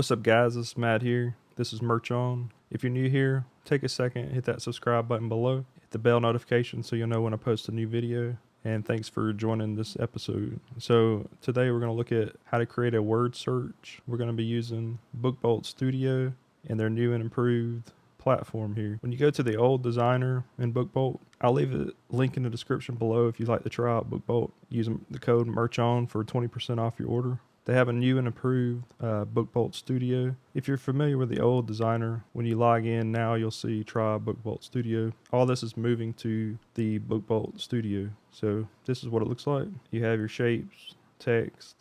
What's up guys, this is Matt here. This is Merch On. If you're new here, take a second, hit that subscribe button below, hit the bell notification so you'll know when I post a new video, and thanks for joining this episode. So today we're going to look at how to create a word search. We're going to be using BookBolt Studio and their new and improved platform here. When you go to the old designer in BookBolt, I'll leave a link in the description below if you'd like to try out BookBolt. Using the code MERCHON for 20% off your order. They have a new and improved BookBolt Studio. If you're familiar with the old designer, when you log in now, you'll see try BookBolt Studio. All this is moving to the BookBolt Studio. So this is what it looks like. You have your shapes, text.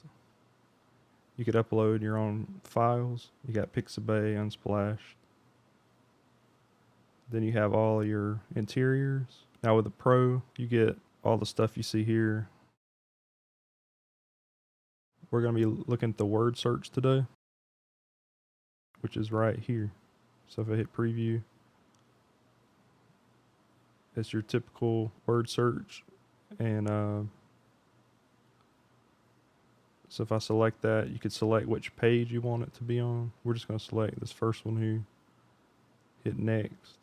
You could upload your own files. You got Pixabay, Unsplash. Then you have all your interiors. Now with the Pro, you get all the stuff you see here. We're going to be looking at the word search today, which is right here. So if I hit preview, it's your typical word search. And so if I select that, you could select which page you want it to be on. We're just going to select this first one here. Hit next.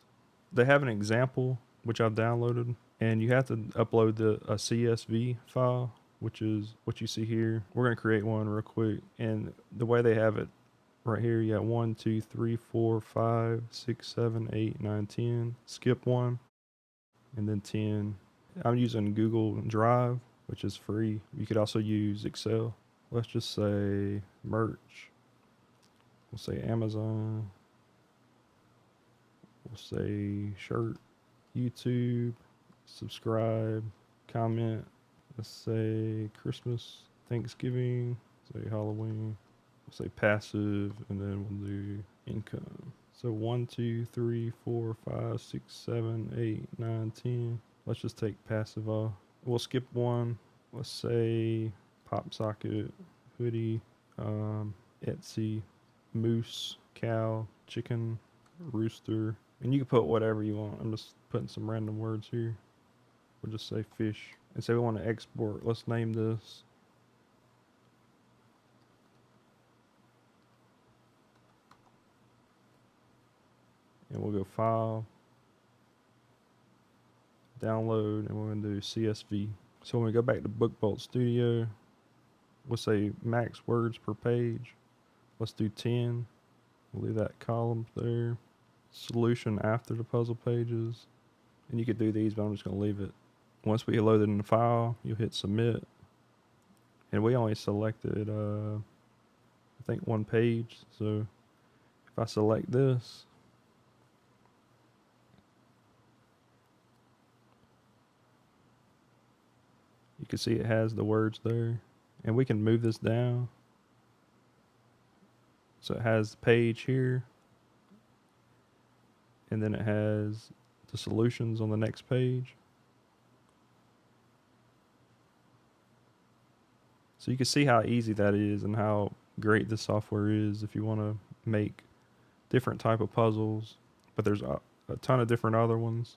They have an example, which I've downloaded, and you have to upload a CSV file, which is what you see here. We're going to create one real quick. And the way they have it right here, you got 1, 2, 3, 4, 5, 6, 7, 8, 9, 10. Skip 1, and then 10. I'm using Google Drive, which is free. You could also use Excel. Let's just say merch. We'll say Amazon. We'll say shirt. YouTube. Subscribe. Comment. Let's say Christmas, Thanksgiving, say Halloween, we'll say passive, and then we'll do income. So 1, 2, 3, 4, 5, 6, 7, 8, 9, 10. Let's just take passive off. We'll skip 1. Let's say pop socket, hoodie, Etsy, moose, cow, chicken, rooster. And you can put whatever you want. I'm just putting some random words here. We'll just say fish. And say we want to export. Let's name this. And we'll go file, download, and we're going to do CSV. So when we go back to BookBolt Studio, we'll say max words per page. Let's do 10. We'll leave that column there. Solution after the puzzle pages. And you could do these, but I'm just going to leave it. Once we load it in the file, you'll hit submit. And we only selected, I think 1 page. So if I select this, you can see it has the words there. And we can move this down. So it has the page here. And then it has the solutions on the next page. So you can see how easy that is and how great this software is if you want to make different type of puzzles. But there's a ton of different other ones.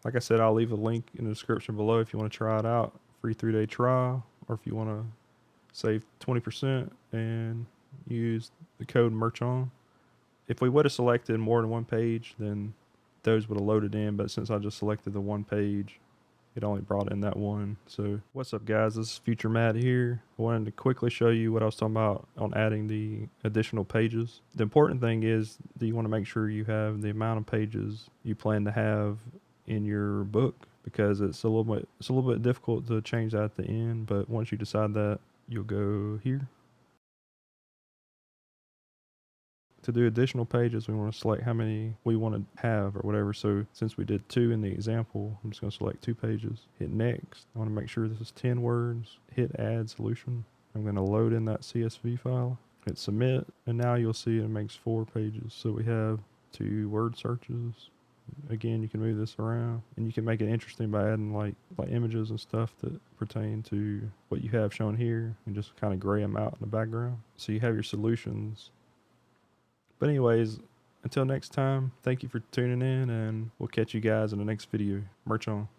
Like I said, I'll leave a link in the description below if you want to try it out. Free 3-day trial, or if you want to save 20% and use the code MERCHON. If we would have selected more than 1 page, then those would have loaded in. But since I just selected the 1 page, it only brought in that one. So what's up guys, this is Future Matt here. I wanted to quickly show you what I was talking about on adding the additional pages. The important thing is that you want to make sure you have the amount of pages you plan to have in your book, because it's a little bit difficult to change that at the end. But once you decide that, you'll go here. To do additional pages, we want to select how many we want to have or whatever. So since we did 2 in the example, I'm just going to select 2 pages. Hit next. I want to make sure this is 10 words. Hit add solution. I'm going to load in that CSV file. Hit submit. And now you'll see it makes 4 pages. So we have 2 word searches. Again, you can move this around, and you can make it interesting by adding like images and stuff that pertain to what you have shown here, and just kind of gray them out in the background. So you have your solutions. But anyways, until next time, thank you for tuning in, and we'll catch you guys in the next video. Merch on.